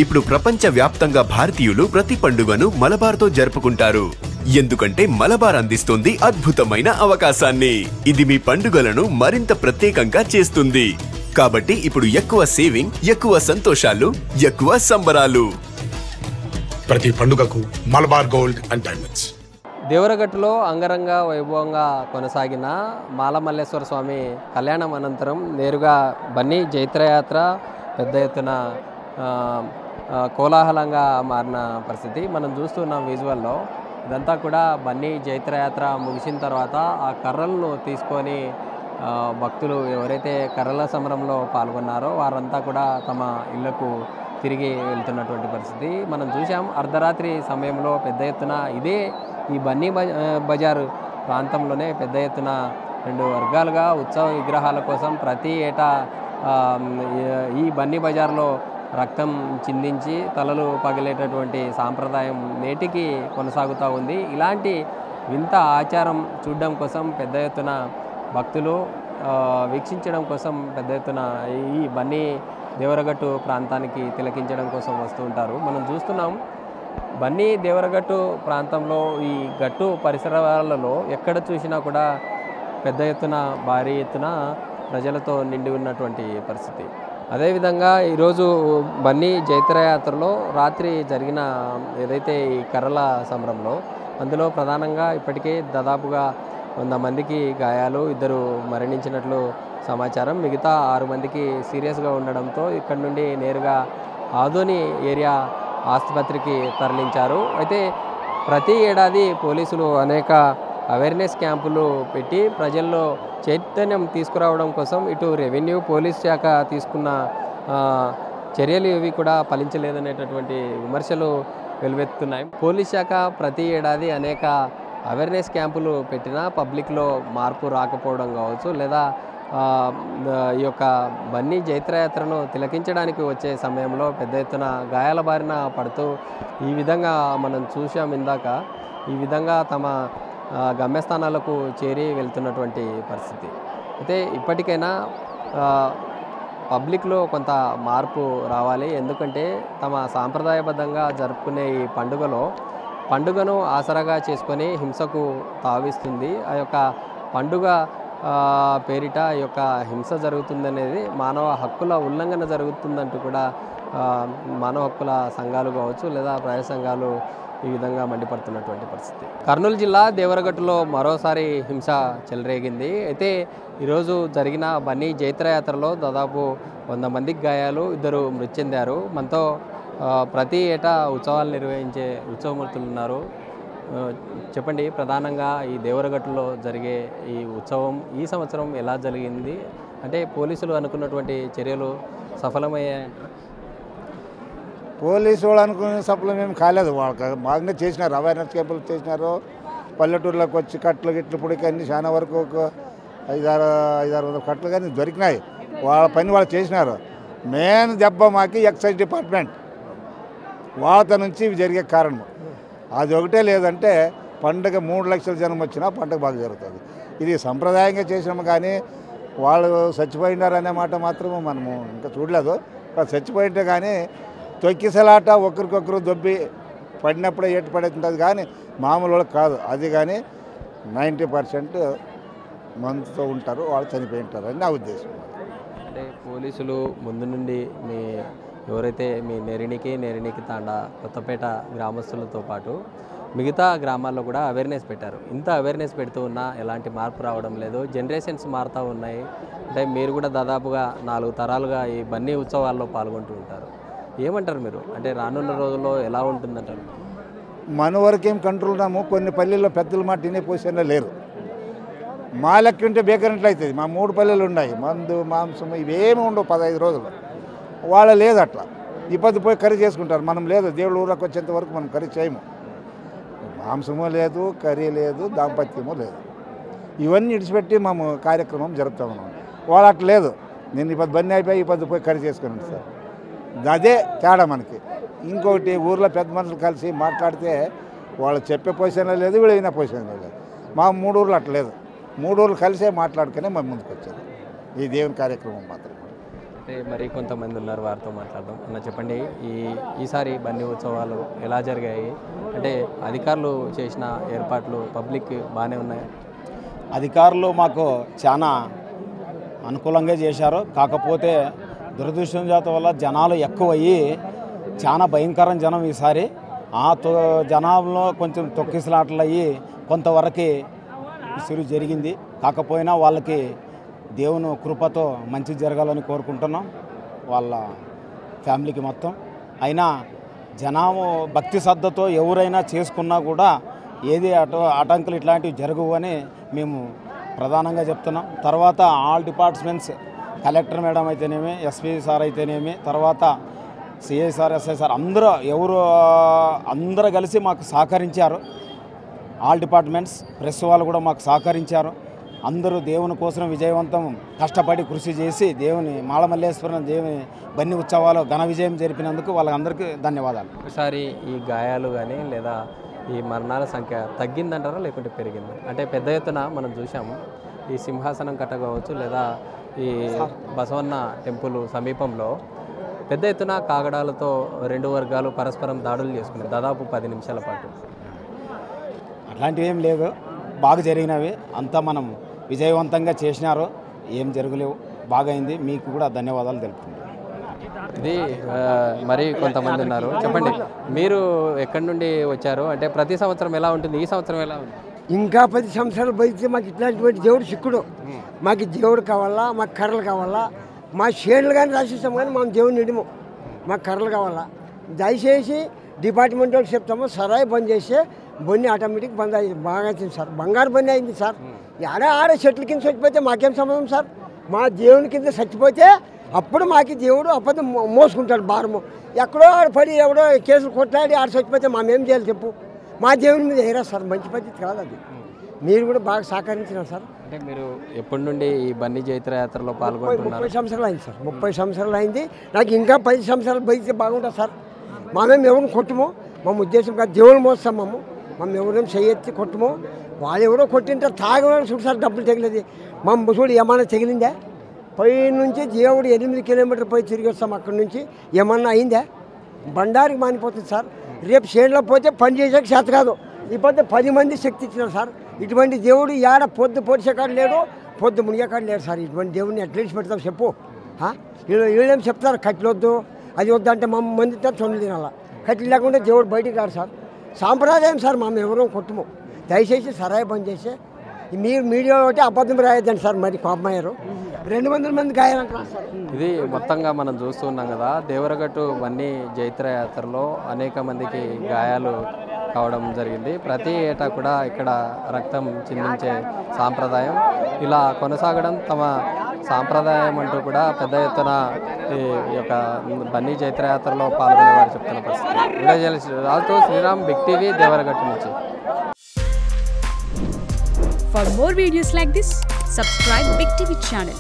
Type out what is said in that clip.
ఇప్పుడు ప్రపంచ వ్యాప్తంగా భారతీయులు ప్రతి పండుగను మలబార్తో జరుపుకుంటారు. ఎందుకంటే మలబార్ అందిస్తుంది అద్భుతమైన అవకాశాన్ని. ఇది మీ పండుగలను మరింత ప్రత్యేకంగా చేస్తుంది. కాబట్టి ఇప్పుడు ఎక్కువ సేవింగ్, ఎక్కువ సంతోషాలు, ఎక్కువ సంబరాలు. ప్రతి పండుగకు మలబార్ గోల్డ్ అండ్ డైమండ్స్. దేవరగట్టులో అంగరంగ వైభవంగా కొనసాగిన మాలమల్లేశ్వర స్వామి కళ్యాణం అనంతరం నేరుగా బన్నీ జైత్రయాత్ర పెద్ద ఎత్తున కోలాహలంగా మారిన పరిస్థితి మనం చూస్తున్నాం విజువల్లో. ఇదంతా కూడా బన్నీ జైత్రయాత్ర ముగిసిన తర్వాత ఆ కర్రలను తీసుకొని భక్తులు ఎవరైతే కర్రల సమరంలో పాల్గొన్నారో వారంతా కూడా తమ ఇళ్లకు తిరిగి వెళ్తున్నటువంటి పరిస్థితి మనం చూసాం. అర్ధరాత్రి సమయంలో పెద్ద ఎత్తున ఈ బన్నీ బజార్ ప్రాంతంలోనే పెద్ద ఎత్తున 2 వర్గాలుగా ఉత్సవ విగ్రహాల కోసం ప్రతి ఏటా ఈ బన్నీ బజార్లో రక్తం చిందించి తలలు పగిలేటటువంటి సాంప్రదాయం నేటికి కొనసాగుతూ ఉంది. ఇలాంటి వింత ఆచారం చూడడం కోసం పెద్ద ఎత్తున భక్తులు వీక్షించడం కోసం పెద్ద ఎత్తున ఈ బన్నీ దేవరగట్టు ప్రాంతానికి తిలకించడం కోసం వస్తూ ఉంటారు. మనం చూస్తున్నాం బన్నీ దేవరగట్టు ప్రాంతంలో ఈ గట్టు పరిసరాలలో ఎక్కడ చూసినా కూడా పెద్ద ఎత్తున భారీ ఎత్తున ప్రజలతో నిండి ఉన్నటువంటి పరిస్థితి. అదేవిధంగా ఈరోజు బన్నీ జైత్రయాత్రలో రాత్రి జరిగిన ఏదైతే ఈ కర్రల సమరంలో అందులో ప్రధానంగా ఇప్పటికే దాదాపుగా 100 మందికి గాయాలు, 2 మరణించినట్లు సమాచారం. మిగతా 6 మందికి సీరియస్గా ఉండడంతో ఇక్కడి నుండి నేరుగా ఆదోని ఏరియా ఆసుపత్రికి తరలించారు. అయితే ప్రతి ఏడాది పోలీసులు అనేక అవేర్నెస్ క్యాంపులు పెట్టి ప్రజల్లో చైతన్యం తీసుకురావడం కోసం ఇటు రెవెన్యూ పోలీస్ శాఖ తీసుకున్న చర్యలు ఇవి కూడా ఫలించలేదనేటటువంటి విమర్శలు వెలువెత్తుతున్నాయి. పోలీస్ శాఖ ప్రతి ఏడాది అనేక అవేర్నెస్ క్యాంపులు పెట్టినా పబ్లిక్లో మార్పు రాకపోవడం కావచ్చు, లేదా ఈ యొక్క బన్నీ జైత్రయాత్రను తిలకించడానికి వచ్చే సమయంలో పెద్ద ఎత్తున గాయాల బారిన పడుతూ ఈ విధంగా మనం చూసాం ఇందాక, ఈ విధంగా తమ గమ్యస్థానాలకు చేరి వెళ్తున్నటువంటి పరిస్థితి. అయితే ఇప్పటికైనా పబ్లిక్లో కొంత మార్పు రావాలి. ఎందుకంటే తమ సాంప్రదాయబద్ధంగా జరుపుకునే ఈ పండుగను ఆసరాగా చేసుకొని హింసకు తావిస్తుంది. ఆ యొక్క పండుగ పేరిట ఈ యొక్క హింస జరుగుతుందనేది మానవ హక్కుల ఉల్లంఘన జరుగుతుందంటూ కూడా మానవ హక్కుల సంఘాలు కావచ్చు, లేదా ప్రజా సంఘాలు ఈ విధంగా మండిపడుతున్నటువంటి పరిస్థితి. కర్నూలు జిల్లా దేవరగట్టులో మరోసారి హింస చెలరేగింది. అయితే ఈరోజు జరిగిన బన్నీ జైత్రయాత్రలో దాదాపు 100 మందికి గాయాలు, 2 మృతి చెందారు. మనతో ప్రతి ఏటా ఉత్సవాలు నిర్వహించే ఉత్సవమూర్తులు ఉన్నారు. చెప్పండి, ప్రధానంగా ఈ దేవరగట్టులో జరిగే ఈ ఉత్సవం ఈ సంవత్సరం ఎలా జరిగింది? అంటే పోలీసులు అనుకున్నటువంటి చర్యలు సఫలమయ్యాయంటారు? పోలీసు వాళ్ళు అనుకునే సఫలం ఏమి కాలేదు. వాళ్ళకి బాగానే చేసినారు, అవేర్నెస్ క్యాంపులు చేసినారు. పల్లెటూరులోకి వచ్చి కట్లు గిట్లు పుడికి అన్ని చాలా వరకు ఒక 500-600 కట్లు కానీ దొరికినాయి. వాళ్ళ పని వాళ్ళు చేసినారు. మెయిన్ దెబ్బ మాకి ఎక్సైజ్ డిపార్ట్మెంట్ వాళ్ళ నుంచి ఇవి జరిగే కారణం అది ఒకటే. లేదంటే పండుగ 3 లక్షల జనం వచ్చినా పండుగ బాగా జరుగుతుంది. ఇది సంప్రదాయంగా చేసినాము, కానీ వాళ్ళు చచ్చిపోయినారు అనే మాట మాత్రము మనము ఇంకా చూడలేదు. చచ్చిపోయింటే కానీ తొక్కిసలాట ఒకరికొకరు దొబ్బి పడినప్పుడే ఏటు పడుతుంటుంది, కానీ మామూలు వాళ్ళకి కాదు. అది కానీ 90% మందుతో ఉంటారు, వాళ్ళు చనిపోయి ఉంటారు అని నా ఉద్దేశం. అంటే పోలీసులు ముందు నుండి ఎవరైతే మీ నేరినికి తాండా కొత్తపేట గ్రామస్తులతో పాటు మిగతా గ్రామాల్లో కూడా అవేర్నెస్ పెట్టారు. ఇంత అవేర్నెస్ పెడుతూ ఉన్నా ఎలాంటి మార్పు రావడం లేదు. జనరేషన్స్ మారుతూ ఉన్నాయి. అంటే మీరు కూడా దాదాపుగా 4 తరాలుగా ఈ బన్నీ ఉత్సవాల్లో పాల్గొంటూ ఉంటారు. ఏమంటారు మీరు? అంటే రానున్న రోజుల్లో ఎలా ఉంటుందంటారు? మన వరకేం కంట్రోల్ ఉన్నాము. కొన్ని పల్లెల్లో పెద్దల మాట తినే పొజిషన్లో లేరు. మా లెక్క ఉంటే బేకరెంట్లు అవుతుంది. మా 3 పల్లెలు ఉన్నాయి, మందు మాంసం ఇవేమి ఉండవు 15 రోజులు. వాళ్ళ లేదు అట్లా. ఇబ్బంది పోయి కర్రీ చేసుకుంటారు. మనం లేదు, దేవుడు ఊరికి వచ్చేంత వరకు మనం కర్రీ చేయము. మాంసము లేదు, కర్రీ లేదు, దాంపత్యము లేదు. ఇవన్నీ ఇడిచిపెట్టి మేము కార్యక్రమం జరుపుతాము. వాళ్ళు అట్లా లేదు. నేను ఇప్పుడు బన్నీ అయిపోయి ఇప్పుడు పోయి కర్రీ చేసుకున్నాను సార్. అదే తేడా మనకి. ఇంకొకటి, ఊర్లో పెద్ద మనుషులు కలిసి మాట్లాడితే వాళ్ళు చెప్పే పొజిషన్లో లేదు, వీళ్ళు అయిన పొజిషన్లో లేదు. మా 3 ఊర్లు అట్లా లేదు. 3 ఊర్లు కలిసే మాట్లాడుకునే మేము ముందుకు వచ్చారు ఈ దేవుని కార్యక్రమం మాత్రం. అంటే మరి కొంతమంది ఉన్నారు, వారితో మాట్లాడదాం. అన్న చెప్పండి, ఈసారి బన్నీ ఉత్సవాలు ఎలా జరిగాయి? అంటే అధికారులు చేసిన ఏర్పాట్లు పబ్లిక్ బాగానే ఉన్నాయి? అధికారులు మాకు చాలా అనుకూలంగా చేశారు. కాకపోతే దురదృష్టవశాత వల్ల జనాలు ఎక్కువయ్యి చాలా భయంకరం జనం ఈసారి. ఆ జనాల్లో కొంచెం తొక్కిసలాటలు అయ్యి కొంతవరకు ఇసురు జరిగింది. కాకపోయినా వాళ్ళకి దేవుని కృపతో మంచి జరగాలని కోరుకుంటున్నాం, వాళ్ళ ఫ్యామిలీకి మొత్తం. అయినా జనాము భక్తి శ్రద్ధతో ఎవరైనా చేసుకున్నా కూడా ఏది ఆటంకులు ఇట్లాంటివి జరగవు అని మేము ప్రధానంగా చెప్తున్నాం. తర్వాత ఆల్ డిపార్ట్మెంట్స్, కలెక్టర్ మేడం అయితేనేమి, ఎస్పీ సార్ అయితేనేమి, తర్వాత సిఐ సార్, ఎస్ఐ సార్ అందరూ కలిసి మాకు సహకరించారు. ఆల్ డిపార్ట్మెంట్స్, ప్రెస్ వాళ్ళు కూడా మాకు సహకరించారు. అందరూ దేవుని కోసం విజయవంతం కష్టపడి కృషి చేసి దేవుని మాళమల్లేశ్వరం దేవుని బన్నీ ఉత్సవాలు ఘన విజయం జరిపినందుకు వాళ్ళందరికీ ధన్యవాదాలు. ఒకసారి ఈ గాయాలు కానీ లేదా ఈ మరణాల సంఖ్య తగ్గిందంటారా లేకుంటే పెరిగిందా? అంటే పెద్ద ఎత్తున మనం చూసాము, ఈ సింహాసనం కట్ట కావచ్చు లేదా ఈ బసవన్న టెంపుల్ సమీపంలో పెద్ద ఎత్తున కాగడాలతో రెండు వర్గాలు పరస్పరం దాడులు చేసుకున్నాయి దాదాపు 10 నిమిషాల పాటు. అట్లాంటివి ఏం లేదు, బాగా జరిగినవి. అంతా మనం విజయవంతంగా చేసినారు, ఏం జరగలేవు, బాగా అయింది. మీకు కూడా ధన్యవాదాలు తెలుపుతున్నాను. ఇది మరి కొంతమంది ఉన్నారు. చెప్పండి, మీరు ఎక్కడి నుండి వచ్చారు? అంటే ప్రతి సంవత్సరం ఎలా ఉంటుంది, ఈ సంవత్సరం ఎలా ఉంది? ఇంకా 10 సంవత్సరాలు బతికితే మాకు ఇట్లాంటి దేవుడు చిక్కుడు. మాకు దేవుడు కావాలా, మాకు కర్రలు కావాలా, మా షేడ్లు కానీ రాసిస్తాం కానీ మా దేవుని నిడిము, మాకు కర్రలు కావాలా. దయచేసి డిపార్ట్మెంట్ వాళ్ళకి చెప్తాము, సరాయి బంద్ చేస్తే బొన్ని ఆటోమేటిక్ బంద్ అయింది. బాగా అవుతుంది సార్, బంగారు బొన్ని అయింది సార్. ఆడ చెట్ల కింద చచ్చిపోతే మాకేం సంబంధం సార్? మా దేవుని కింద చచ్చిపోతే అప్పుడు మాకు దేవుడు అప్పుడు మోసుకుంటాడు భారము. ఎక్కడో ఆడ పడి ఎవడో కేసులు కొట్లాడి ఆడ చచ్చిపోతే మేమేం చేయాలి చెప్పు? మా దేవుని మీద ఏరా సార్, మంచి పద్ధతి కాదు అది. మీరు కూడా బాగా సహకరించినారు సార్. అంటే మీరు ఎప్పటి నుండి ఈ బన్నీ జైత్ర యాత్రలో పాల్గొంటున్నారు? 30 సంవత్సరాలు అయింది సార్, 30 సంవత్సరాలు అయింది. నాకు ఇంకా 10 సంవత్సరాలు బతికితే బాగుంటుంది సార్. మేము ఎవరిని కొట్టుము, మా ఉద్దేశం కాదు, దేవుని మోస్తాం మేము ఎవరేం చేయెత్తి కొట్టుము. వాళ్ళు ఎవరో కొట్టింటే తాగడం చూడు సార్, డబ్బులు తగిలేదు. మా చూడు ఏమన్నా తగిలిందా? పై నుంచి దేవుడు 8 కిలోమీటర్లు పోయి తిరిగి వస్తాం, అక్కడి నుంచి ఏమన్నా అయిందా? బండారికి మానిపోతుంది సార్. రేపు షేడ్లో పోతే పని చేసేకి చేత కాదు. ఇప్పుడు 10 మంది శక్తి ఇచ్చినారు సార్. ఇటువంటి దేవుడు ఏడ పొద్దు పొడిచేకాడు లేడు, పొద్దు మునిగేకాడు లేడు సార్. ఇటువంటి దేవుడిని ఎట్లా పెడతాం చెప్పు? వీళ్ళేం చెప్తారు, కట్లొద్దు అది వద్దు అంటే మా మంది తొందర తినాలా. కట్లు లేకుండా దేవుడు బయటికి రాడు సార్. సాంప్రదాయం సార్, మేము ఎవరో కొట్టుము. దయచేసి సరాయి బంద్ చేసి మీరు మీడియా ఒకటి అబద్ధం రాయొద్దండి సార్. మరి కోపమయ్యారు, 200 మంది గాయాలంటారు సార్. ఇది మొత్తంగా మనం చూస్తున్నాం కదా, దేవరగట్టు బన్నీ జైత్ర యాత్రలో అనేక మందికి గాయాలు కావడం జరిగింది. ప్రతి ఏటా కూడా ఇక్కడ రక్తం చిందించే సాంప్రదాయం ఇలా కొనసాగడం తమ సాంప్రదాయం అంటూ కూడా పెద్ద ఎత్తున ఈ యొక్క బన్నీ జైత్ర యాత్రలో పాల్గొనే వారు చెప్తున్న పరిస్థితి. రాజు శ్రీరామ్, బిగ్ టీవీ, దేవరగట్టు నుంచి. For more videos like this, subscribe Big TV channel.